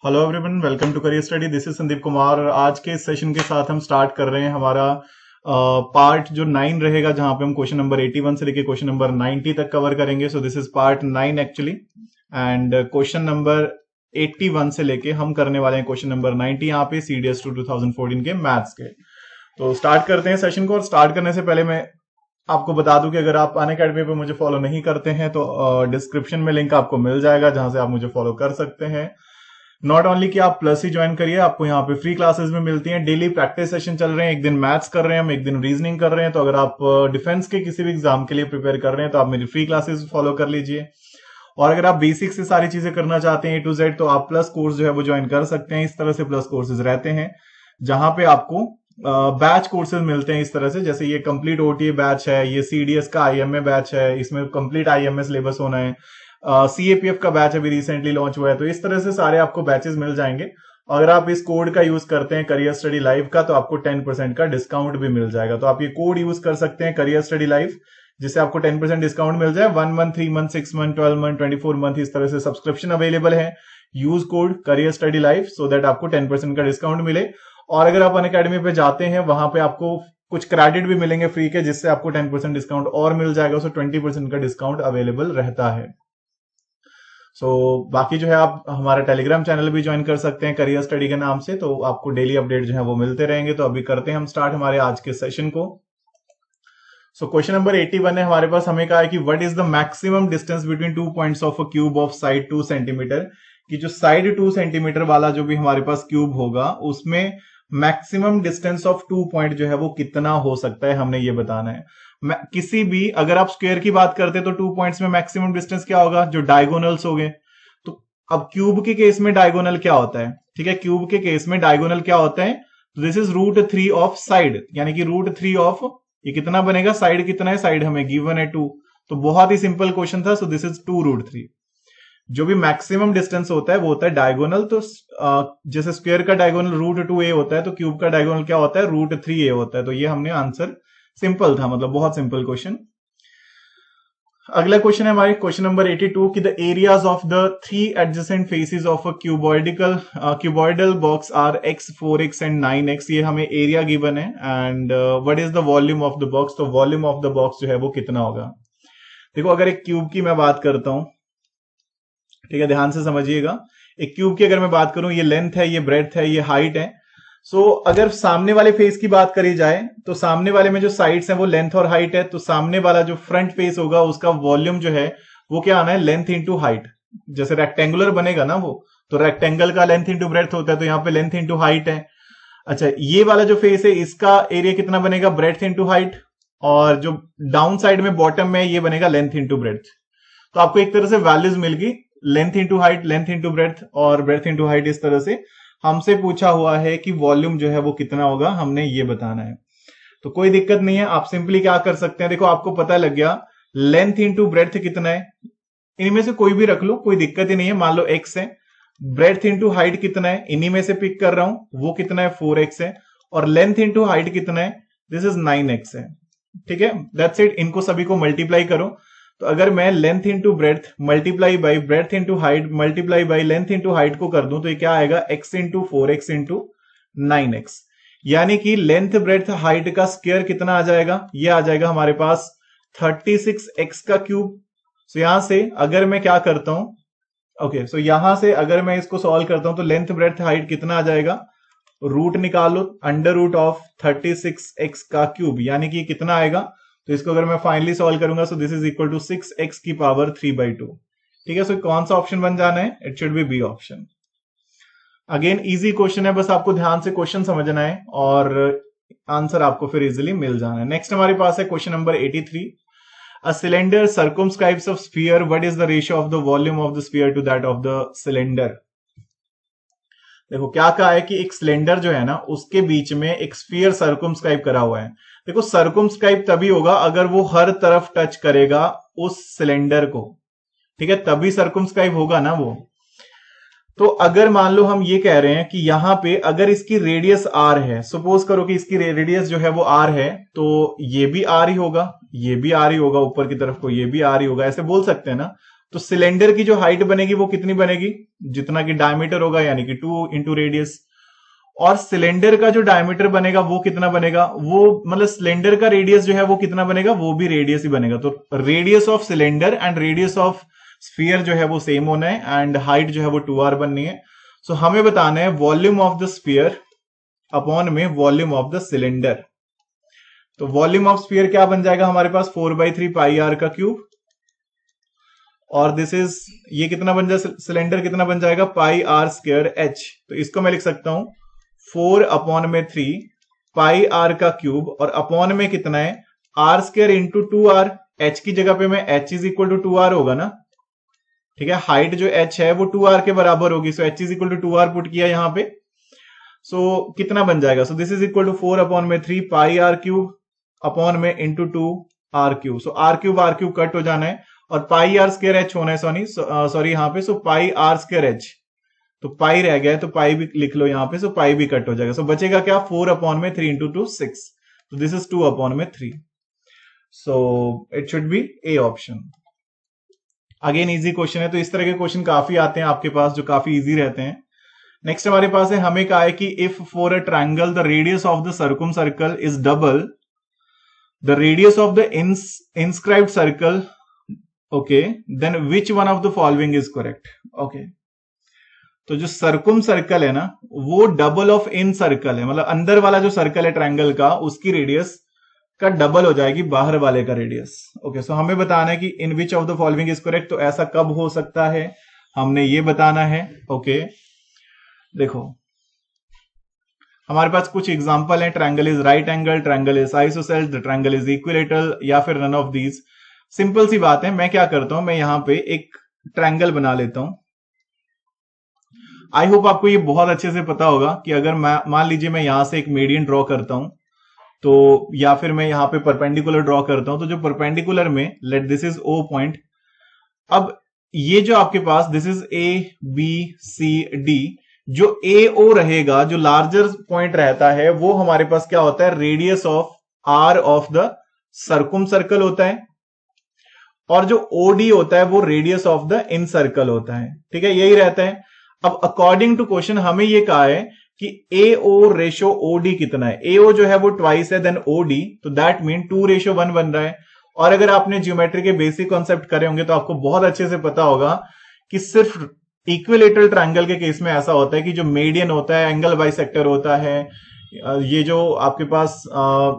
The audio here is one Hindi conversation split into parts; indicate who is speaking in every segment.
Speaker 1: Hello everyone, welcome to career study. This is Sandeep Kumar और आज के इस सेशन के साथ हम स्टार्ट कर रहे हैं हमारा पार्ट जो 9 रहेगा, जहां पे हम क्वेश्चन नंबर 81 से लेके क्वेश्चन नंबर 90 तक कवर करेंगे। So this is part 9 actually, and question number 81 से लेके हम करने वाले हैं क्वेश्चन नंबर 90 यहाँ पे CDS 2014 के मैथ्स के। तो स्टार्ट करते हैं सेशन को। और स्टार्ट करने से पहले मैं आपको बता दूं कि अगर आप अनअकैडमी पे मुझे फॉलो नहीं करते हैं तो डिस्क्रिप्शन में लिंक आपको मिल जाएगा, जहां से आप मुझे फॉलो कर सकते हैं। नॉट ओनली कि आप प्लस ही ज्वाइन करिए, आपको यहाँ पे फ्री क्लासेस में मिलती हैं। डेली प्रैक्टिस सेशन चल रहे हैं, एक दिन मैथ्स कर रहे हैं हम, एक दिन रीजनिंग कर रहे हैं। तो अगर आप डिफेंस के किसी भी एग्जाम के लिए प्रिपेयर कर रहे हैं तो आप मेरी फ्री क्लासेस फॉलो कर लीजिए। और अगर आप बेसिक से सारी चीजें करना चाहते हैं A to Z, तो आप प्लस कोर्स जो है वो ज्वाइन कर सकते हैं। इस तरह से प्लस कोर्सेज रहते हैं जहां पे आपको बैच कोर्सेज मिलते हैं इस तरह से, जैसे ये कंप्लीट OTA बैच है, ये CDS का IMA बैच है, इसमें कंप्लीट IMA सिलेबस होना है, CAPF का बैच अभी रिसेंटली लॉन्च हुआ है। तो इस तरह से सारे आपको बैचेस मिल जाएंगे। अगर आप इस कोड का यूज करते हैं करियर स्टडी लाइव का, तो आपको 10% का डिस्काउंट भी मिल जाएगा। तो आप ये कोड यूज कर सकते हैं करियर स्टडी लाइव, जिससे आपको 10% डिस्काउंट मिल जाए। 1 month, 3 month, 6 month, 12 month, 24 month, इस तरह से सब्सक्रिप्शन अवेलेबल है। Use code career study live so that आपको 10% का डिस्काउंट मिले। और अगर आप अनअकैडमी पे जाते हैं, वहां पे आपको कुछ क्रेडिट भी मिलेंगे फ्री के, जिससे आपको 10% डिस्काउंट और मिल जाएगा। सो 20% का डिस्काउंट अवेलेबल रहता है। बाकी जो है आप हमारा टेलीग्राम चैनल भी ज्वाइन कर सकते हैं करियर स्टडी के नाम से, तो आपको डेली अपडेट जो है वो मिलते रहेंगे। तो अभी करते हैं हम स्टार्ट हमारे आज के सेशन को। क्वेश्चन नंबर 81 है हमारे पास। हमें कहा है कि what is the maximum distance between 2 points of a cube of side 2 centimetre, कि जो साइड 2 सेंटीमीटर वाला जो भी हमारे पास क्यूब होगा, उसमें मैक्सिमम डिस्टेंस ऑफ 2 पॉइंट जो है वो कितना हो सकता है, हमने ये बताना है। किसी भी, अगर आप स्क्वायर की बात करते हैं तो 2 पॉइंट्स में मैक्सिमम डिस्टेंस क्या होगा, जो डायगोनल्स हो गए। तो अब क्यूब के केस में डायगोनल क्या होता है, ठीक है, क्यूब के केस में डायगोनल क्या होता है, दिस इज √3 ऑफ साइड, यानी कि √3 ऑफ, ये कितना बनेगा, साइड कितना है, साइड हमें गिवन है 2। तो बहुत ही सिंपल क्वेश्चन था। सो दिस इज 2√3। जो भी मैक्सिमम डिस्टेंस होता है वो होता है डायगोनल। तो जैसे स्क्वायर का डायगोनल √2a होता है, तो क्यूब का डायगोनल क्या होता है, √3a होता है। तो ये हमने आंसर, सिंपल था, मतलब बहुत सिंपल क्वेश्चन। अगला क्वेश्चन है हमारे क्वेश्चन नंबर 82 कि the areas of the 3 adjacent faces of a cuboidal box are x, 4x and 9x। ये हमें एरिया गिवन है। And what is the volume of the box, तो वॉल्यूम ऑफ द बॉक्स जो है वो कितना होगा। देखो, अगर एक क्यूब की मैं बात करता हूं, ठीक है, ध्यान से समझिएगा। एक क्यूब की अगर मैं बात करूं, ये लेंथ है, ये ब्रेड्थ है, ये हाइट है। अगर सामने वाले फेस की बात करी जाए, तो सामने वाले में जो साइड्स हैं वो लेंथ और हाइट है। तो सामने वाला जो फ्रंट फेस होगा, उसका वॉल्यूम जो है वो क्या आना है, लेंथ इंटू हाइट। जैसे रेक्टेंगुलर बनेगा ना वो, तो रेक्टेंगल का लेंथ इंटू ब्रेड्थ होता है, तो यहाँ पे लेंथ इंटू हाइट है। अच्छा, ये वाला जो फेस है, इसका एरिया कितना बनेगा, ब्रेड्थ इंटू हाइट। और जो डाउन साइड में बॉटम में, ये बनेगा लेंथ इंटू ब्रेड्थ। तो आपको एक तरह से वैल्यूज मिल गई, length into height, length into breadth और ब्रेड्थ इंटू हाइट। इस तरह से हमसे पूछा हुआ है कि वॉल्यूम जो है वो कितना होगा, हमने ये बताना है। तो कोई दिक्कत नहीं है, आप सिंपली क्या कर सकते हैं, देखो आपको पता लग गया लेंथ इंटू ब्रेड्थ कितना है, इनमें से कोई भी रख लो, कोई दिक्कत ही नहीं है। मान लो x है, ब्रेड्थ इंटू हाइट कितना है, इन्हीं में से पिक कर रहा हूं, वो कितना है, 4x है। और लेंथ इंटू हाइट कितना है, दिस इज 9x है। ठीक है, दैट्स इट। इनको सभी को मल्टीप्लाई करो। तो अगर मैं length into breadth multiply by breadth into height multiply by length into height को कर दूं, तो ये क्या आएगा, x into 4x into 9x। यानी कि लेंथ ब्रेड्थ हाइट का स्क्वायर कितना आ जाएगा, ये आ जाएगा हमारे पास 36x का क्यूब। सो यहां से अगर मैं क्या करता हूं, ओके, सो यहां से अगर मैं इसको सॉल्व करता हूं, तो लेंथ ब्रेड्थ हाइट कितना आ जाएगा, रूट निकालो, √36x का क्यूब, यानी कि कितना आएगा। तो इसको अगर मैं फाइनली सॉल्व करूंगा, so this is equal to 6x की पावर 3/2। ठीक है, सो कौन सा ऑप्शन बन जाना है, it should be B option. Again easy question है, बस आपको ध्यान से क्वेश्चन समझना है और आंसर आपको फिर इजीली मिल जाना है। नेक्स्ट हमारे पास है question number 83। A cylinder circumscribes a sphere, what is the ratio of the volume of the sphere to that of the cylinder. देखो क्या कहा है कि एक सिलेंडर जो है ना, उसके बीच में एक स्फीयर सर्कमस्क्राइब करा हुआ है। देखो, सर्कमस्क्राइब तभी होगा अगर वो हर तरफ टच करेगा उस सिलेंडर को, ठीक है, तभी सर्कमस्क्राइब होगा ना वो। तो अगर मान लो हम ये कह रहे हैं कि यहां पे अगर इसकी रेडियस r है, सपोज करो कि इसकी रेडियस जो है वो r है, तो ये भी r ही होगा, ये भी r ही होगा, ऊपर की तरफ को ये भी r ही होगा, ऐसे बोल सकते हैं ना। तो सिलेंडर की जो हाइट बनेगी वो कितनी बनेगी, जितना कि डायमीटर होगा, यानी कि 2 इंटू रेडियस। और सिलेंडर का जो डायमीटर बनेगा वो कितना बनेगा, वो मतलब सिलेंडर का रेडियस जो है वो कितना बनेगा, वो भी रेडियस ही बनेगा। तो radius of cylinder and radius of sphere जो है वो सेम होना है, एंड हाइट जो है वो 2r बननी है। सो हमें बताना है volume of the sphere upon में वॉल्यूम ऑफ द सिलेंडर। तो वॉल्यूम ऑफ स्फीयर क्या बन जाएगा हमारे पास, 4/3 पाई आर का क्यूब, और दिस इज, ये कितना बन जाएगा, सिलेंडर कितना बन जाएगा, पाई आर स्क्वायर एच। तो इसको मैं लिख सकता हूं 4/3 पाई आर का क्यूब, और अपॉन में कितना है, are square into 2r। H की जगह पे मैं h is equal to 2r होगा ना, ठीक है। हाइट जो h है वो 2r के बराबर होगी, so h is equal to 2r put किया यहां पे। सो कितना बन जाएगा, so this is equal to 4/3 pi R cube upon में into 2r cube. So r cube cut हो जाना है, और पाई आर स्क्वायर एच होना है, सॉरी यहाँ पे। सो पाई आर स्क्वायर एच, तो पाई रह गया है, तो पाई भी लिख लो यहाँ पे। सो पाई भी कट हो जाएगा। सो बचेगा क्या, 4/3 इंटू 2 6। तो this is 2/3। So it should B A option. Again easy question है, तो इस तरह के क्वेश्चन काफी आते हैं आपके पास जो काफी इजी रहते हैं। नेक्स्ट हमारे पास है, हमें कहा है कि if for a triangle the radius of the circumcircle is double the radius of the inscribed circle, okay, then which one of the following is correct. Okay, तो जो सर्कुम सर्कल है ना वो डबल ऑफ इन सर्कल है, मतलब अंदर वाला जो सर्कल है ट्रायंगल का उसकी रेडियस का डबल हो जाएगी बाहर वाले का रेडियस। ओके, सो हमें बताना है कि in which of the following is correct. तो ऐसा कब हो सकता है, हमने ये बताना है। ओके, देखो हमारे पास कुछ एग्जांपल है, triangle is right angle, triangle is isosceles, the triangle is equilateral, या फिर नन ऑफ दीज। सिंपल सी बात है, मैं क्या करता हूं, मैं यहां पे एक ट्रायंगल बना लेता हूं। आई होप आपको ये बहुत अच्छे से पता होगा कि अगर मान लीजिए मैं यहां से एक मीडियन ड्रॉ करता हूं, तो या फिर मैं यहां पे परपेंडिकुलर ड्रॉ करता हूं, तो जो परपेंडिकुलर में let this is O point. अब ये जो आपके पास this is A B C D, जो ए ओ रहेगा, जो लार्जर पॉइंट रहता है, वो हमारे पास क्या होता है, radius of R of the circumcircle होता है, और जो ओडी होता है वो radius of the incircle होता है। ठीक है, यही रहता है। अब अकॉर्डिंग टू क्वेश्चन हमें ये कहा है कि ए ओ रेशो ओडी कितना है। ए ओ जो है वो ट्वाइस है देन ओडी, तो दैट मीन 2:1 बन रहा है। और अगर आपने ज्योमेट्री के बेसिक कॉन्सेप्ट करे होंगे तो आपको बहुत अच्छे से पता होगा कि सिर्फ इक्विलेटरल ट्रायंगल के केस में ऐसा होता है कि जो मीडियन होता है, एंगल बाइसेक्टर होता है, ये जो आपके पास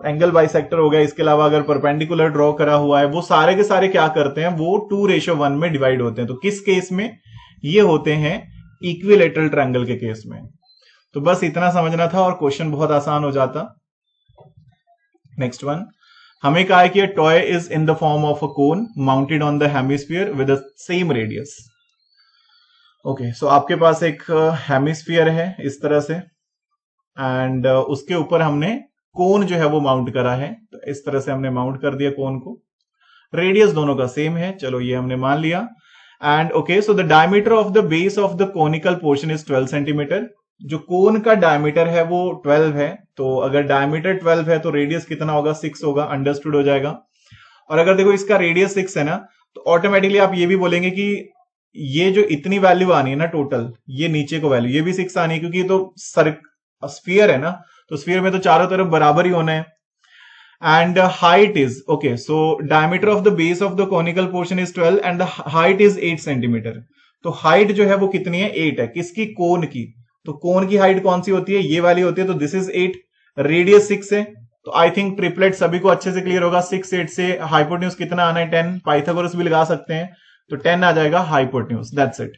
Speaker 1: एंगल बाइसेक्टर हो गया, इसके अलावा अगर परपेंडिकुलर ड्रॉ करा हुआ है, वो सारे के सारे क्या करते हैं, वो 2:1 में डिवाइड होते हैं। तो किस केस में ये होते हैं, इक्विलेटरल ट्रायंगल के केस में। तो बस इतना समझना था और क्वेश्चन बहुत आसान हो जाता। नेक्स्ट वन, हमें कहा है कि toy is in the form of a cone mounted on the hemisphere with the same radius. Okay, so आपके पास एक हेमिस्फीयर है इस तरह से, एंड उसके ऊपर हमने कोन जो है वो माउंट करा है। तो इस तरह से हमने माउंट कर दिया कोन को, रेडियस दोनों का सेम है, चलो ये हमने मान लिया। And okay, so the diameter of the base of the conical portion is 12 centimetre. जो कोन का डायमीटर है वो 12 है, तो अगर डायमीटर 12 है तो रेडियस कितना होगा, 6 होगा, अंडरस्टूड हो जाएगा। और अगर देखो इसका रेडियस 6 है ना, तो ऑटोमेटिकली आप ये भी बोलेंगे कि ये जो इतनी वैल्यू आनी है ना टोटल, ये नीचे को वैल्यू ये भी 6 आनी है, क्योंकि ये तो स्फीयर है ना, तो स्फीयर में तो चारों तरफ बराबर ही होना है। And height is okay, so diameter of the base of the conical portion is 12 and the height is 8 centimetre. तो हाइट जो है वो कितनी है, 8 है। किसकी, कोन की। तो कोन की हाइट कौन सी होती है, ये वाली होती है, तो दिस इज 8, रेडियस 6 है। तो आई थिंक ट्रिपलेट सभी को अच्छे से क्लियर होगा। 6 8 से हाइपोटेन्यूज कितना आना है, 10। पाइथागोरस भी लगा सकते हैं, तो 10 आ जाएगा हाइपोटेन्यूज, दैट्स इट।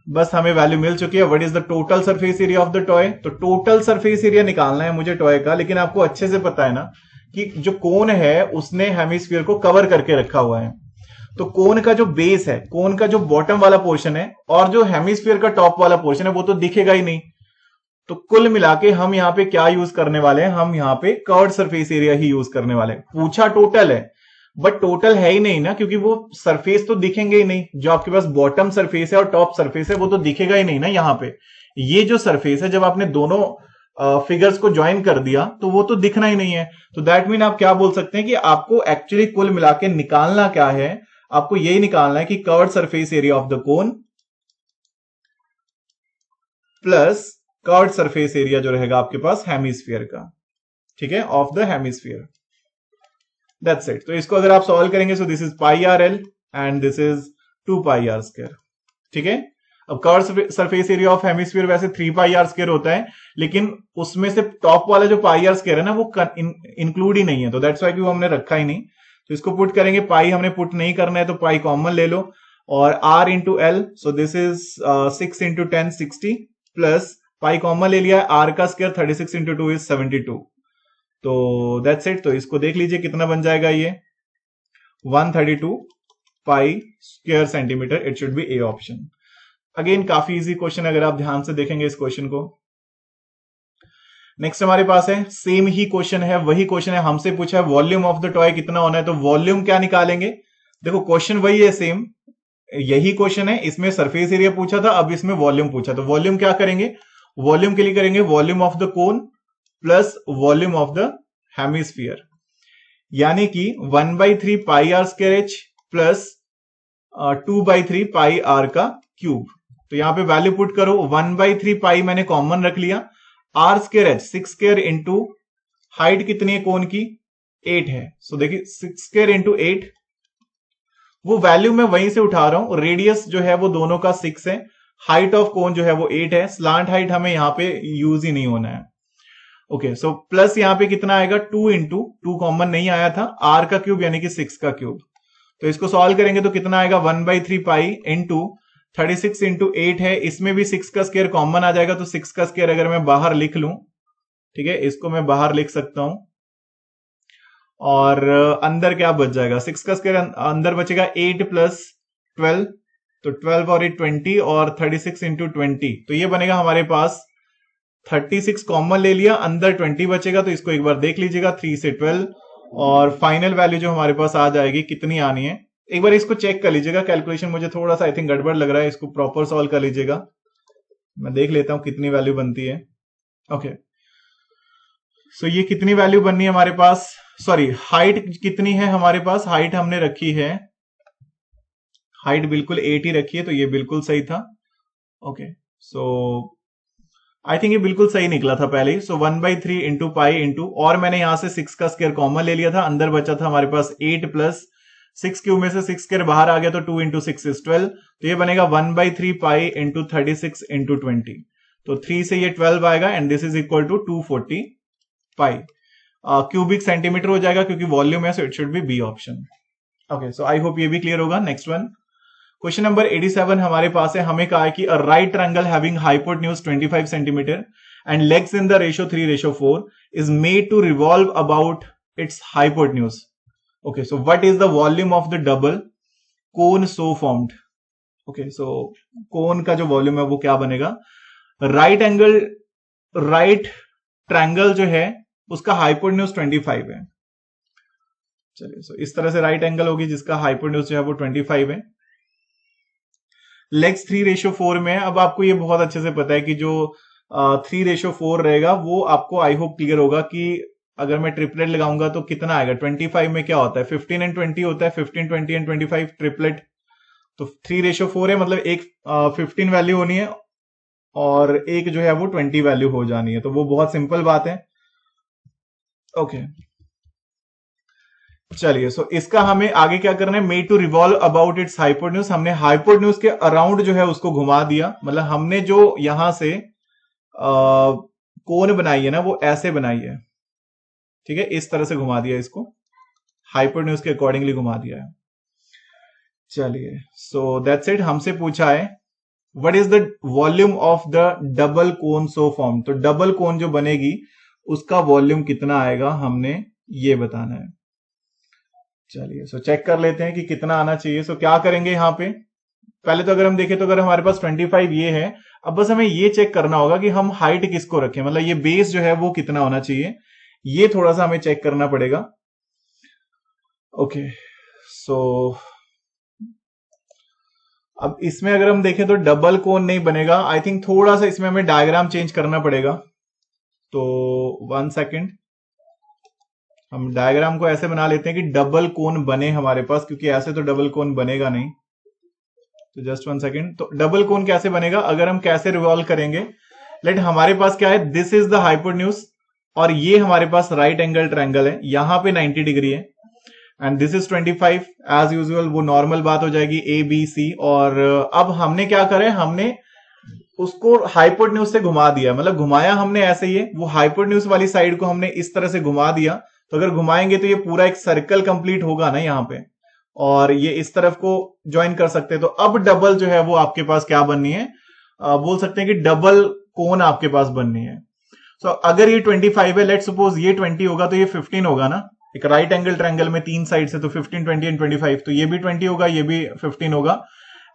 Speaker 1: बस हमें वैल्यू मिल चुकी है। What is the total surface area of the toy. तो टोटल सरफेस एरिया निकालना है मुझे टॉय का, लेकिन आपको अच्छे से पता है ना कि जो कोन है उसने हेमिस्फीयर को कवर करके रखा हुआ है। तो कोन का जो बेस है, कोन का जो बॉटम वाला पोर्शन है, और जो हेमिस्फीयर का टॉप वाला पोर्शन है, वो तो दिखेगा ही नहीं। तो कुल मिला के हम यहाँ पे क्या यूज करने वाले हैं, हम यहाँ पे कर्व्ड सरफेस एरिया ही यूज करने वाले हैं। पूछा टोटल है, बट टोटल है ही नहीं ना, क्योंकि वो सरफेस तो दिखेंगे ही नहीं। जो आपके पास बॉटम सरफेस है और टॉप सरफेस है वो तो दिखेगा ही नहीं ना यहाँ पे। ये जो सरफेस है, जब आपने दोनों फिगर्स को ज्वाइन कर दिया तो वो तो दिखना ही नहीं है। तो दैट मीन आप क्या बोल सकते हैं कि आपको एक्चुअली कुल मिला के निकालना क्या है, आपको यही निकालना है कि curved surface area of the cone plus curved surface area जो रहेगा आपके पास हेमिस्फीयर का, ठीक है, of the hemisphere. That's it. तो इसको अगर आप सॉल्व करेंगे so this is pi R L and this is 2 pi R square, ठीक है। अब curve surface area of hemisphere वैसे 3 पाई आर स्क्वायर होता है, लेकिन उसमें से टॉप वाला जो पाई आर स्क्वायर है ना वो इंक्लूड ही नहीं है, तो दैट्स वाई कि वो हमने रखा ही नहीं। तो इसको पुट करेंगे, पाई हमने पुट नहीं करना है तो पाई कॉमन ले लो, और R into L, so this is 6 into 10 60 plus pi common ले लिया है, आर का स्क्वायर 36 इंटू 2 इज 72। तो दैट्स इट। तो इसको देख लीजिए कितना बन जाएगा, ये 132 pi square centimetre. It should B A option. Again काफी इजी क्वेश्चन, अगर आप ध्यान से देखेंगे इस क्वेश्चन को। नेक्स्ट हमारे पास है सेम ही क्वेश्चन है, वही क्वेश्चन है, हमसे पूछा है वॉल्यूम ऑफ द टॉय कितना होना है, तो वॉल्यूम क्या निकालेंगे। देखो क्वेश्चन वही है, सेम यही क्वेश्चन है, इसमें सरफेस एरिया पूछा था, अब इसमें वॉल्यूम पूछा। तो वॉल्यूम क्या करेंगे, वॉल्यूम के लिए करेंगे volume of the cone plus volume of the hemisphere, यानी कि 1/3 pi R square H plus 2/3 pi R का क्यूब। तो यहां पे वैल्यू पुट करो, 1/3 पाई मैंने कॉमन रख लिया, R square H 6 square into height कितनी है कोन की 8 है, सो देखिए 6 स्क्वायर इंटू 8, वो वैल्यू मैं वहीं से उठा रहा हूं, रेडियस जो है वो दोनों का 6 है, हाइट ऑफ कोन जो है वो 8 है, स्लांट हाइट हमें यहां पे यूज ही नहीं होना है। ओके, सो प्लस यहां पे कितना आएगा 2 इंटू 2 कॉमन नहीं आया था, आर का क्यूब यानी कि 6 का क्यूब। तो इसको सॉल्व करेंगे तो कितना आएगा 1/3 पाई इंटू 36 इंटू 8 है, इसमें भी 6 का स्क्वायर कॉमन आ जाएगा, तो 6 का स्क्वायर अगर मैं बाहर लिख लूं, ठीक है, इसको मैं बाहर लिख सकता हूं, और अंदर क्या बच जाएगा, 6 का स्क्वायर अंदर बचेगा 8 प्लस 12, तो 12 और 8 20, और 36 इंटू 20, तो ये बनेगा हमारे पास 36 कॉमन ले लिया, अंदर 20 बचेगा, तो इसको एक बार देख लीजिएगा, 3 से 12, और फाइनल वैल्यू जो हमारे पास आ जाएगी कितनी आनी है, एक बार इसको चेक कर लीजिएगा, कैलकुलेशन मुझे थोड़ा सा आई थिंक गड़बड़ लग रहा है, इसको प्रॉपर सॉल्व कर लीजिएगा, मैं देख लेता हूं कितनी वैल्यू बनती है। ओके, सो ये कितनी वैल्यू बननी है हमारे पास, सॉरी हाइट कितनी है हमारे पास, हाइट हमने रखी है, हाइट बिल्कुल 8 ही रखी है, तो ये बिल्कुल सही था। ओके, सो आई थिंक ये बिल्कुल सही निकला था पहले ही, सो 1/3 इंटू पाई इंटू, और मैंने यहां से 6 का स्क्वायर कॉमन ले लिया था, अंदर बचा था हमारे पास 8 प्लस 6 क्यूब में से 6 स्क्वायर बाहर आ गया, तो 2 इंटू 6 इज 12, तो ये बनेगा 1/3 पाई इंटू 36 इंटू 20, तो 3 से ये 12 आएगा, and this is equal to 240 pi cubic centimetre हो जाएगा, क्योंकि वॉल्यूम है, so it should be B option. Okay, so I hope ये भी क्लियर होगा। नेक्स्ट वन, क्वेश्चन नंबर 87 हमारे पास है, हमें कहा है कि a right triangle having hypotenuse 25 centimetre and legs in the ratio 3:4 is made to revolve about its hypotenuse. Okay, so what is the volume of the double cone so formed. Okay, so cone का जो वॉल्यूम है वो क्या बनेगा, राइट ट्रायंगल जो है उसका हाइपोटेन्यूज 25 है। चलिए, सो इस तरह से राइट एंगल होगी जिसका हाइपोटेन्यूज जो है वो 25 है, लेग्स 3:4 में है। अब आपको ये बहुत अच्छे से पता है कि जो 3:4 रहेगा वो आपको आई होप क्लियर होगा कि अगर मैं ट्रिपलेट लगाऊंगा तो कितना आएगा, 25 में क्या होता है 15 एंड 20 होता है, 15 20 एंड 25 ट्रिपलेट, तो 3:4 है, मतलब एक 15 वैल्यू होनी है और एक जो है वो 20 वैल्यू हो जानी है, तो वो बहुत सिंपल बात है। ओके, चलिए, सो इसका हमें आगे क्या करना है, made to revolve about its hypotenuse, हमने हाइपोटेन्यूज के अराउंड जो है उसको घुमा दिया, मतलब हमने जो यहां से कोन बनाई है ना वो ऐसे बनाई है, ठीक है, इस तरह से घुमा दिया, इसको हाइपोटेन्यूज के अकॉर्डिंगली घुमा दिया है। चलिए, सो दैट्स इट। हमसे पूछा है what is the volume of the double cone so form, तो डबल कोन जो बनेगी उसका वॉल्यूम कितना आएगा हमने ये बताना है। चलिए, सो चेक कर लेते हैं कि कितना आना चाहिए। सो क्या करेंगे यहां पे, पहले तो अगर हम देखें तो अगर हमारे पास 25 ये है, अब बस हमें ये चेक करना होगा कि हम हाइट किसको रखें, मतलब ये बेस जो है वो कितना होना चाहिए, ये थोड़ा सा हमें चेक करना पड़ेगा। ओके, सो अब इसमें अगर हम देखें तो डबल कोन नहीं बनेगा, आई थिंक थोड़ा सा इसमें हमें डायग्राम चेंज करना पड़ेगा, तो 1 सेकेंड। हम डायग्राम को ऐसे बना लेते हैं कि डबल कोन बने हमारे पास, क्योंकि ऐसे तो डबल कोन बनेगा नहीं। तो जस्ट 1 सेकेंड। तो डबल कोन कैसे बनेगा, अगर हम कैसे रिवॉल्व करेंगे, लेट हमारे पास क्या है, दिस इज द हाइपोटेन्यूज और ये हमारे पास राइट एंगल ट्रायंगल है, यहां पे 90 डिग्री है and this is 25। As usual वो नॉर्मल बात हो जाएगी ए बी सी। और अब हमने क्या करें, हमने उसको हाइपोटेन्यूज से घुमा दिया, मतलब घुमाया हमने ऐसे ही है, वो हाइपोटेन्यूज वाली साइड को हमने इस तरह से घुमा दिया। तो अगर घुमाएंगे तो ये पूरा एक सर्कल कंप्लीट होगा ना यहाँ पे, और ये इस तरफ को ज्वाइन कर सकते हैं। तो अब डबल जो है वो आपके पास क्या बननी है, बोल सकते हैं कि डबल कोन आपके पास बननी है। सो अगर ये 25 है, लेट सपोज ये 20 होगा तो ये 15 होगा ना, एक राइट एंगल ट्रायंगल में 3 साइड से, तो 15, 20 एंड 25, तो ये भी 20 होगा, ये भी 15 होगा।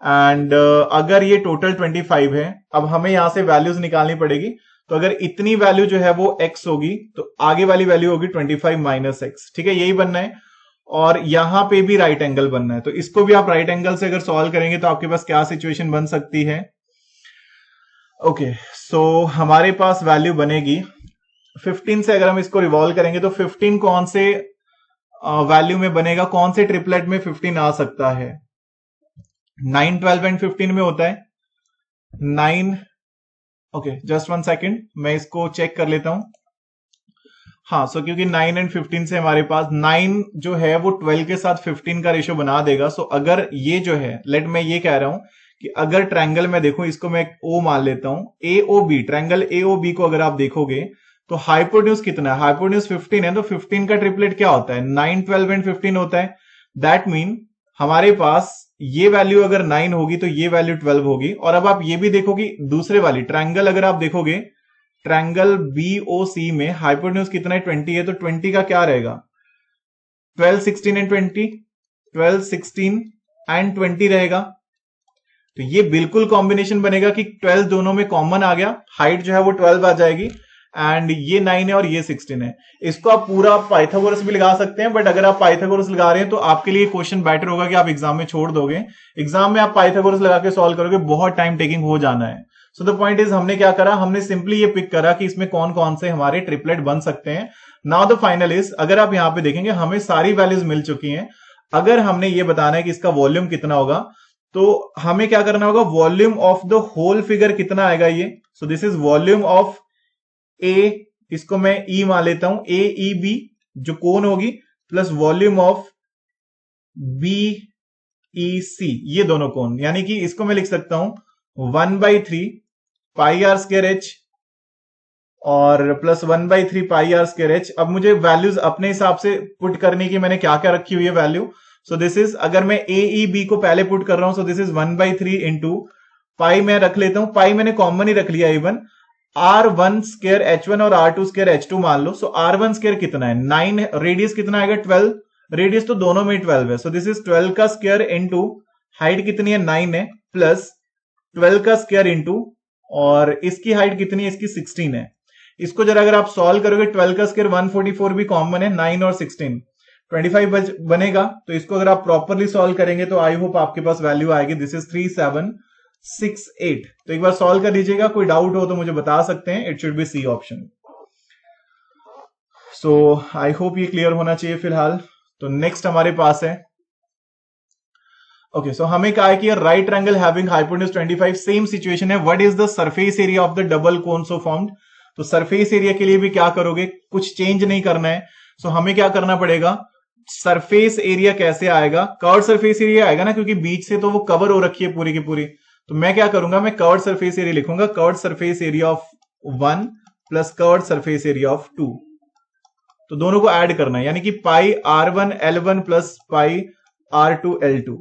Speaker 1: एंड अगर ये टोटल 25 है, अब हमें यहां से वैल्यूज निकालनी पड़ेगी। तो अगर इतनी वैल्यू जो है वो x होगी, तो आगे वाली वैल्यू होगी 25 माइनस एक्स, ठीक है, यही बनना है। और यहां पे भी राइट एंगल बनना है, तो इसको भी आप राइट एंगल से अगर सॉल्व करेंगे तो आपके पास क्या सिचुएशन बन सकती है। ओके, सो हमारे पास वैल्यू बनेगी 15 से, अगर हम इसको रिवॉल्व करेंगे तो 15 कौन से वैल्यू में बनेगा, कौन से ट्रिपलेट में 15 आ सकता है, 9, 12 एंड 15 में होता है 9। ओके, जस्ट 1 सेकेंड, मैं इसको चेक कर लेता हूं। हाँ, सो क्योंकि 9 एंड 15 से हमारे पास 9 जो है वो 12 के साथ 15 का रेशियो बना देगा। सो अगर ये जो है, लेट मैं ये कह रहा हूं कि अगर ट्रायंगल में देखूं, इसको मैं ओ मान लेता हूं, A O B, triangle A O B को अगर आप देखोगे तो हाइपोटेन्यूज कितना है, हाइपोटेन्यूज 15 है, तो 15 का ट्रिपलेट क्या होता है, 9, 12 एंड 15 होता है। दैट मीन हमारे पास ये वैल्यू अगर 9 होगी तो ये वैल्यू 12 होगी। और अब आप ये भी देखो कि दूसरे वाली ट्रायंगल अगर आप देखोगे, ट्रायंगल बीओसी में हाइपोटेन्यूज कितना है, 20 है, तो 20 का क्या रहेगा, 12, 16 एंड 20, 12, 16 एंड 20 रहेगा। तो ये बिल्कुल कॉम्बिनेशन बनेगा कि 12 दोनों में कॉमन आ गया, हाइट जो है वो 12 आ जाएगी, एंड ये 9 है और ये 16 है। इसको आप पूरा पाइथागोरस भी लगा सकते हैं, बट अगर आप पाइथागोरस लगा रहे हैं तो आपके लिए क्वेश्चन बेटर होगा कि आप एग्जाम में छोड़ दोगे। एग्जाम में आप पाइथागोरस लगा के सॉल्व करोगे, बहुत टाइम टेकिंग हो जाना है। सो द पॉइंट इज, हमने क्या करा, हमने सिंपली ये पिक करा कि इसमें कौन कौन से हमारे ट्रिपलेट बन सकते हैं। नाउ द फाइनल इज, अगर आप यहां पे देखेंगे हमें सारी वैल्यूज मिल चुकी हैं। अगर हमने ये बताना है कि इसका वॉल्यूम कितना होगा, तो हमें क्या करना होगा, volume of the whole figure कितना आएगा ये। So this is volume of A, इसको मैं ई मान लेता हूं, ए ई बी जो कोन होगी, plus volume of B E C, ये दोनों कोन, यानी कि इसको मैं लिख सकता हूं 1/3 पाई आर स्क्वायर एच और plus 1/3 pi R square H. अब मुझे वैल्यूज अपने हिसाब से पुट करने की, मैंने क्या क्या रखी हुई है वैल्यू। सो दिस इज, अगर मैं ए ई बी को पहले पुट कर रहा हूं, सो दिस इज 1/3 इंटू पाई, मैं रख लेता हूं, पाई मैंने कॉमन ही रख लिया इवन, R1 स्क्वायर H1 और R2 स्क्वायर H2 मान लो। सो R1 स्क्वायर कितना है, 9 है, रेडियस कितना आएगा 12, रेडियस तो दोनों में 12 है। सो दिस इज 12 का स्क्वायर इंटू हाइट कितनी है 9 है, प्लस 12 का स्क्वायर इंटू, और इसकी हाइट कितनी है, इसकी 16 है। इसको जरा अगर आप सॉल्व करोगे, 12 का स्क्वायर 144 भी कॉमन है, 9 और 16 25 बनेगा। तो इसको अगर आप प्रॉपरली सॉल्व करेंगे तो आई होप आपके पास वैल्यू आएगी, दिस इज 3768। तो एक बार सॉल्व कर लीजिएगा, कोई डाउट हो तो मुझे बता सकते हैं, it should be C option. So I hope ये क्लियर होना चाहिए फिलहाल। तो नेक्स्ट हमारे पास है, ओके, सो हमें कहा है कि right triangle having hypotenuse 25, same situation है, what is the surface area of the double cone so formed. तो सरफेस एरिया के लिए भी क्या करोगे, कुछ चेंज नहीं करना है। सो हमें क्या करना पड़ेगा, सरफेस एरिया कैसे आएगा, कर्व सरफेस एरिया आएगा ना, क्योंकि बीच से तो वो कवर हो रखी है पूरी की पूरी। तो मैं क्या करूंगा, मैं कर्व सरफेस एरिया लिखूंगा, curve surface area of 1 plus curve surface area of 2। तो दोनों को ऐड करना है, यानी कि पाई R1 L1 plus pi R2 L2।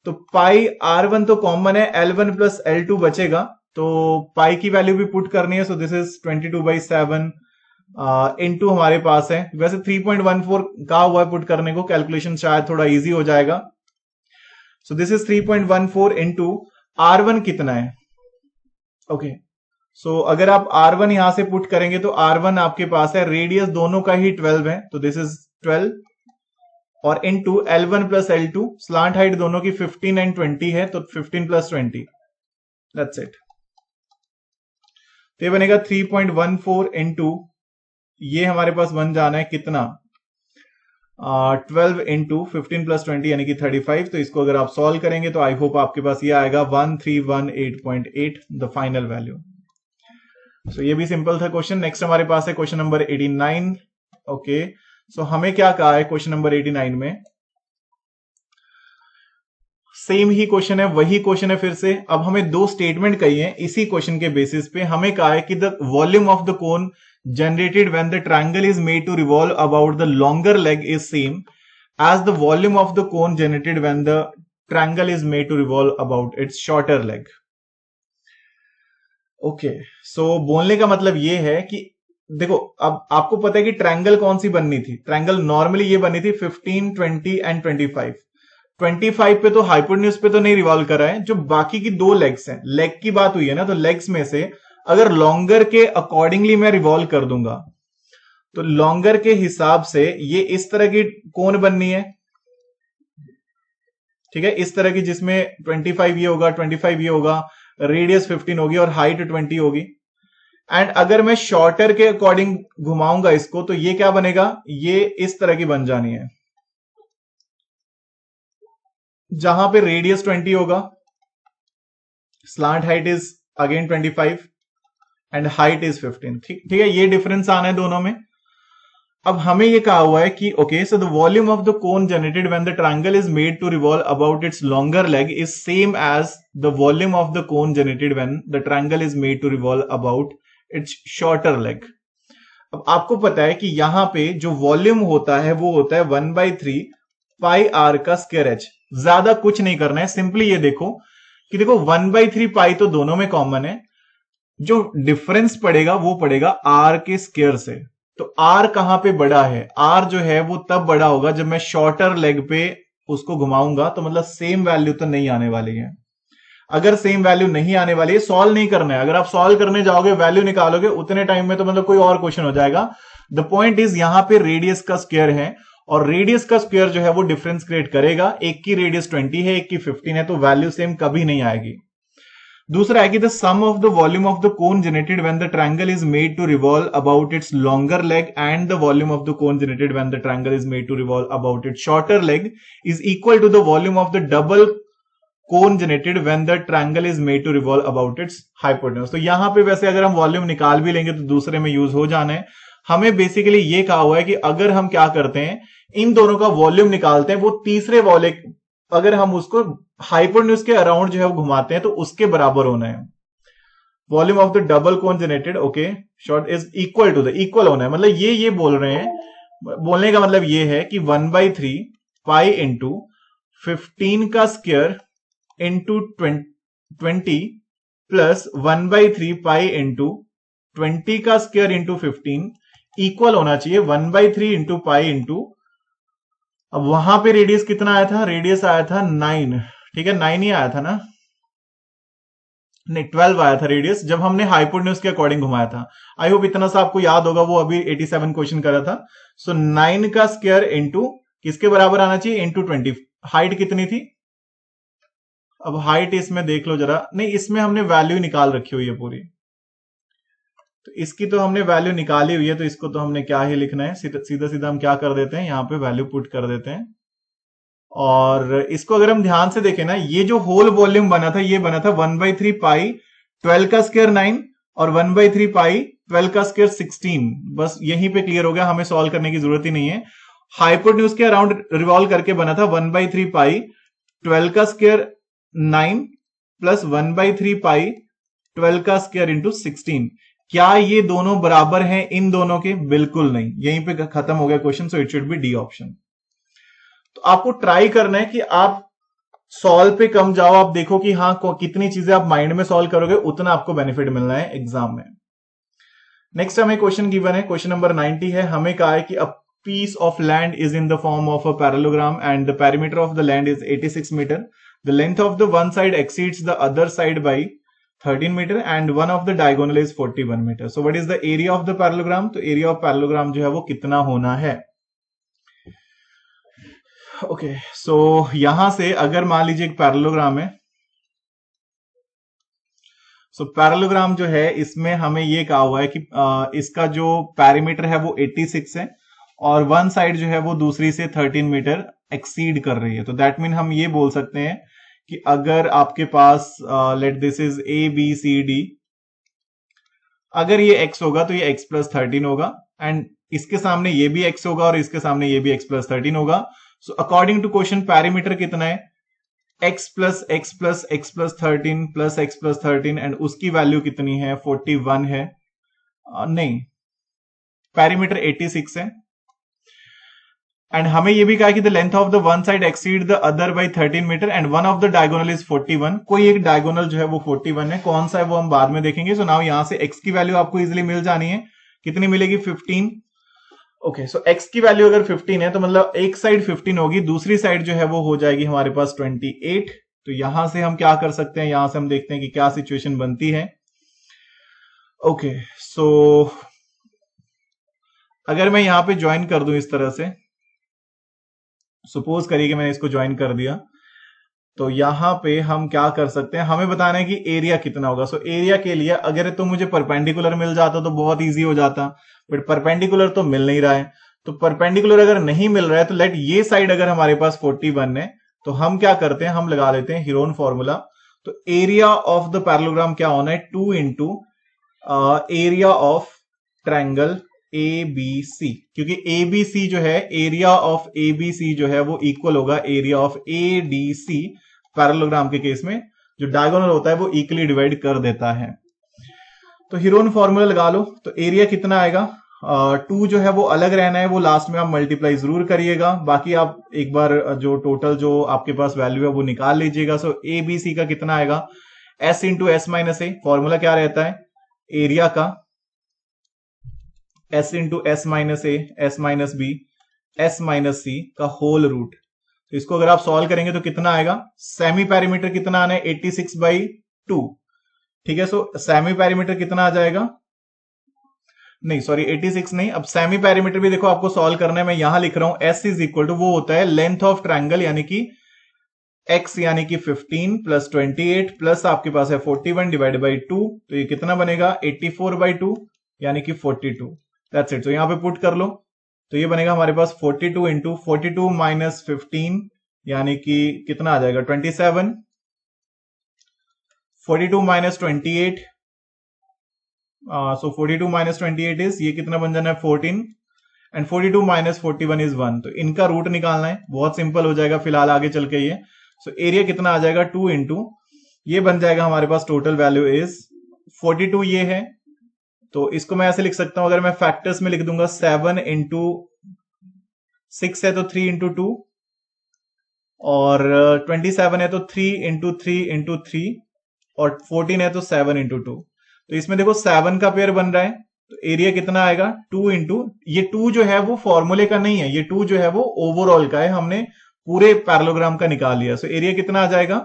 Speaker 1: तो पाई R1 तो कॉमन है, L1 प्लस L2 बचेगा, तो पाई की वैल्यू भी पुट करनी है। सो दिस इज 22/7 इनटू हमारे पास है, वैसे 3.14 कहा हुआ है पुट करने को, कैलकुलेशन शायद थोड़ा इजी हो जाएगा। So this is 3.14 into R1 कितना है, ओके, सो अगर आप R1 यहां से पुट करेंगे तो R1 आपके पास है, रेडियस दोनों का ही 12 है, तो दिस इज 12, और into L1 plus L2, slant height दोनों की 15 एंड 20 है, तो 15 प्लस 20, दैट्स इट। तो ये बनेगा 3.14 इंटू, ये हमारे पास बन जाना है कितना, 12 इंटू 15 प्लस 20 यानी कि 35। तो इसको अगर आप सॉल्व करेंगे तो आई होप आपके पास ये आएगा 1318.8 द फाइनल वैल्यू। सो ये भी सिंपल था क्वेश्चन। नेक्स्ट हमारे पास है क्वेश्चन नंबर 89। ओके, सो हमें क्या कहा है क्वेश्चन नंबर 89 में? सेम ही क्वेश्चन है, वही क्वेश्चन है फिर से। अब हमें दो स्टेटमेंट कही है इसी क्वेश्चन के बेसिस पे। हमें कहा है कि the volume of the cone generated when the triangle is made to revolve about the longer leg is same as the volume of the cone generated when the triangle is made to revolve about its shorter leg. Okay, so बोलने का मतलब ये है कि देखो, अब आपको पता है कि ट्रायंगल कौन सी बननी थी। ट्रायंगल नॉर्मली ये बननी थी 15, 20 एंड 25। 25 पे तो हाइपोटेन्यूज पे तो नहीं रिवॉल्व कर रहा है। जो बाकी की दो लेग्स हैं, लेग की बात हुई है ना, तो लेग्स में से अगर लॉन्गर के अकॉर्डिंगली मैं रिवॉल्व कर दूंगा तो लॉन्गर के हिसाब से ये इस तरह की कोन बननी है, ठीक है, इस तरह की, जिसमें 25 ये होगा, 25 ये होगा, रेडियस 15 होगी और हाइट 20 होगी। एंड अगर मैं शॉर्टर के अकॉर्डिंग घुमाऊंगा इसको तो ये क्या बनेगा, ये इस तरह की बन जानी है, जहां पे रेडियस 20 होगा, slant height is again 25 and height is 15। ठीक है, ये डिफरेंस आना है दोनों में। अब हमें ये कहा हुआ है कि okay, so the volume of the cone generated when the triangle is made to revolve about its longer leg is same as the volume of the cone generated when the triangle is made to revolve about its shorter leg. अब आपको पता है कि यहां पे जो वॉल्यूम होता है वो होता है 1/3 पाई आर का स्क्वायर एच। ज्यादा कुछ नहीं करना है, सिंपली ये देखो कि देखो 1/3 पाई तो दोनों में कॉमन है, जो डिफरेंस पड़ेगा वो पड़ेगा आर के स्क्वायर से। तो आर कहां पे बड़ा है, आर जो है वो तब बड़ा होगा जब मैं शॉर्टर लेग पे उसको घुमाऊंगा, तो मतलब सेम वैल्यू तो नहीं आने वाली है। अगर सेम वैल्यू नहीं आने वाली है, सॉल्व नहीं करना है। अगर आप सॉल्व करने जाओगे, वैल्यू निकालोगे, उतने टाइम में तो मतलब कोई और क्वेश्चन हो जाएगा। द पॉइंट इज यहां पे रेडियस का स्क्वायर है और रेडियस का स्क्वायर जो है वो डिफरेंस क्रिएट करेगा। एक की रेडियस 20 है, एक की 15 है, तो वैल्यू सेम कभी नहीं आएगी। दूसरा है कि the sum of the volume of the cone generated when the triangle is made to revolve about its longer leg and the volume of the cone generated when the triangle is made to revolve about its shorter leg is equal to the volume of the double cone generated when the triangle is made to revolve about its hypotenuse. तो यहां पे वैसे अगर हम वॉल्यूम निकाल भी लेंगे तो दूसरे में यूज हो जाना है। हमें बेसिकली ये कहा हुआ है कि अगर हम क्या करते हैं, इन दोनों का वॉल्यूम निकालते हैं, वो तीसरे वाले अगर हम उसको हाइपोटेन्यूज के अराउंड जो है वो घुमाते हैं तो उसके बराबर होना है। Volume of the double cone generated, okay, short is equal to the, equal होना है, मतलब ये बोल रहे हैं। बोलने का मतलब ये है कि 1/3 पाई इंटू 15 का square into 20 plus 1/3 pi into 20 का स्क्वायर इंटू 15 इक्वल होना चाहिए 1/3 इंटू पाई इंटू, अब वहां पे रेडियस कितना आया था, रेडियस आया था 9, ठीक है, 9 ही आया था ना, नहीं 12 आया था रेडियस जब हमने हाइपोटेन्यूज के अकॉर्डिंग घुमाया था। आई होप इतना सा आपको याद होगा, वो अभी 87 क्वेश्चन करा था। सो 9 का स्क्वायर इंटू किसके बराबर आना चाहिए, इंटू 20। हाइट कितनी थी, अब हाइट इसमें देख लो जरा, नहीं इसमें हमने वैल्यू निकाल रखी हुई है पूरी, तो इसकी तो हमने वैल्यू निकाली हुई है, तो इसको तो हमने क्या ही लिखना है, सीधा सीधा हम क्या कर देते हैं, यहां पे वैल्यू पुट कर देते हैं। और इसको अगर हम ध्यान से देखें ना, ये जो होल वॉल्यूम बना था, ये बना था 1/3 पाई 12 का स्क्वायर 9 और 1/3 पाई 12 का स्क्वायर 16। बस यहीं पे क्लियर हो गया, हमें सॉल्व करने की जरूरत ही नहीं है। हाइपोटेन्यूज के अराउंड रिवॉल्व करके बना था 1/3 पाई 12 का स्क्वायर 9 प्लस 1/3 पाई 12 का स्क्वायर इंटू 16। क्या ये दोनों बराबर हैं इन दोनों के, बिल्कुल नहीं, यहीं पे खत्म हो गया question. So it should B D option. तो आपको ट्राई करना है कि आप सॉल्व पे कम जाओ, आप देखो कि हाँ कितनी चीजें आप माइंड में सॉल्व करोगे उतना आपको बेनिफिट मिलना है एग्जाम में। नेक्स्ट हमें क्वेश्चन गिवन है, क्वेश्चन नंबर 90 है। हमें कहा है कि अ piece of land is in the form of a parallelogram and the perimeter of the land is 86 meter. The length of the one side exceeds the other side by 13 meter and one of the diagonal is 41 meter. So what is the area of the parallelogram? तो area of parallelogram जो है वो कितना होना है। ओके, सो यहां से अगर मान लीजिए एक पैरेललोग्राम है, सो पैरेललोग्राम जो है इसमें हमें ये कहा हुआ है कि इसका जो पैरीमीटर है वो 86 है और वन साइड जो है वो दूसरी से 13 मीटर एक्सीड कर रही है। तो दैट मीन हम ये बोल सकते हैं कि अगर आपके पास let this is A B C D, अगर ये x होगा तो ये x प्लस 13 होगा, एंड इसके सामने ये भी x होगा और इसके सामने ये भी x प्लस 13 होगा। So according to question parameter कितना है, x plus x plus x plus 13 plus x plus 13, and उसकी वैल्यू कितनी है 41 है, नहीं पैरामीटर 86 है। एंड हमें ये भी कहा कि the length of the one side exceed the other by 13 meter and one of the diagonal is 41। कोई एक डायगोनल जो है वो 41 है, कौन सा है वो हम बाद में देखेंगे। सो नाउ यहां से x की वैल्यू आपको इजीली मिल जानी है, कितनी मिलेगी 15। ओके, सो x की वैल्यू अगर 15 है तो मतलब एक साइड 15 होगी, दूसरी साइड जो है वो हो जाएगी हमारे पास 28। तो यहां से हम क्या कर सकते हैं, यहां से हम देखते हैं कि क्या सिचुएशन बनती है। ओके, सो अगर मैं यहां पे ज्वाइन कर दूं इस तरह से, सपोज करिए कि मैंने इसको ज्वाइन कर दिया, तो यहां पे हम क्या कर सकते हैं, हमें बताना है कि एरिया कितना होगा। सो एरिया के लिए अगर तो मुझे परपेंडिकुलर मिल जाता तो बहुत इजी हो जाता, बट परपेंडिकुलर तो मिल नहीं रहा है। तो परपेंडिकुलर अगर नहीं मिल रहा है तो लेट ये साइड अगर हमारे पास 41 है तो हम क्या करते हैं, हम लगा लेते हैं हीरोन फॉर्मूला। तो एरिया ऑफ द पैरेललोग्राम क्या होना है, 2 into area of triangle A B C, क्योंकि ए बी सी जो है, area of A B C जो है वो इक्वल होगा area of A D C. Parallelogram के केस में जो डायगोनल होता है वो इक्वली डिवाइड कर देता है। तो हीरोन फॉर्मूला लगा लो। तो एरिया कितना आएगा, 2 जो है वो अलग रहना है, वो लास्ट में आप मल्टीप्लाई जरूर करिएगा, बाकी आप एक बार जो टोटल जो आपके पास वैल्यू है वो निकाल लीजिएगा। सो ए बी सी का कितना आएगा, S into S minus A. Formula क्या रहता है एरिया का, s into S minus A, S minus B, S minus C का होल रूट। तो इसको अगर आप सॉल्व करेंगे तो कितना आएगा, सेमी पैरामीटर कितना आना है 86/2, ठीक है। सो सेमी पैरामीटर कितना आ जाएगा, नहीं सॉरी 86 नहीं, अब सेमी पैरामीटर भी देखो आपको सॉल्व करना है। मैं यहां लिख रहा हूं s इज इक्वल टू वो होता है लेंथ ऑफ ट्रायंगल, यानी कि x यानी कि 15 प्लस 28 प्लस आपके पास है 41 डिवाइडेड बाई 2, तो ये कितना बनेगा 84/2 यानी कि 42। That's it. तो यहां पे पुट कर लो, तो ये बनेगा हमारे पास 42 इंटू 42 माइनस 15 यानी कि कितना आ जाएगा 27, 42 माइनस 28, सो 42 माइनस 28 इज, ये कितना बन जाना है 14, एंड 42 माइनस 41 इज 1। तो इनका रूट निकालना है, बहुत सिंपल हो जाएगा फिलहाल आगे चल के ये। सो एरिया कितना आ जाएगा 2 इंटू, ये बन जाएगा हमारे पास टोटल वैल्यू इज 42 ये है, तो इसको मैं ऐसे लिख सकता हूं, अगर मैं फैक्टर्स में लिख दूंगा 7 इंटू 6 है तो 3 इंटू 2, और 27 है तो 3 इंटू 3 इंटू 3, और 14 है तो 7 इंटू 2। तो इसमें देखो 7 का पेयर बन रहा है, तो एरिया कितना आएगा 2 इंटू, ये 2 जो है वो फॉर्मूले का नहीं है, ये 2 जो है वो ओवरऑल का है, हमने पूरे पैरेललोग्राम का निकाल लिया। सो एरिया कितना आ जाएगा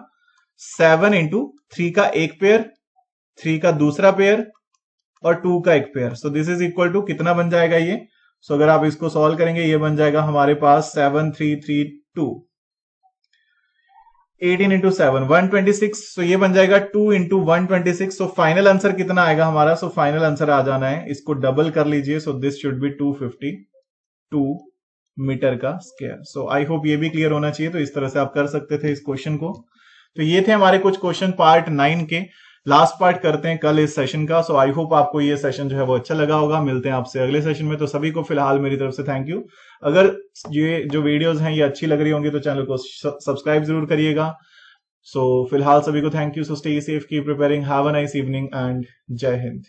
Speaker 1: 7 इंटू 3 का एक पेयर, 3 का दूसरा पेयर और 2 का एक पेयर। So this is equal to कितना बन जाएगा ये, सो अगर आप इसको सॉल्व करेंगे ये बन जाएगा हमारे पास 7332, 18 इंटू 7 126। सो ये बन जाएगा 2 इंटू 126। सो फाइनल आंसर कितना आएगा हमारा, सो फाइनल आंसर आ जाना है, इसको डबल कर लीजिए, so this should be 252 meter का स्क्वायर। सो आई होप ये भी क्लियर होना चाहिए। तो इस तरह से आप कर सकते थे इस क्वेश्चन को। तो ये थे हमारे कुछ क्वेश्चन पार्ट 9 के। लास्ट पार्ट करते हैं कल इस सेशन का। सो आई होप आपको ये सेशन जो है वो अच्छा लगा होगा। मिलते हैं आपसे अगले सेशन में। तो सभी को फिलहाल मेरी तरफ से थैंक यू। अगर ये जो वीडियोस हैं ये अच्छी लग रही होंगी तो चैनल को सब्सक्राइब जरूर करिएगा। सो फिलहाल सभी को thank you. So stay safe, keep preparing, have a nice evening and जय हिंद।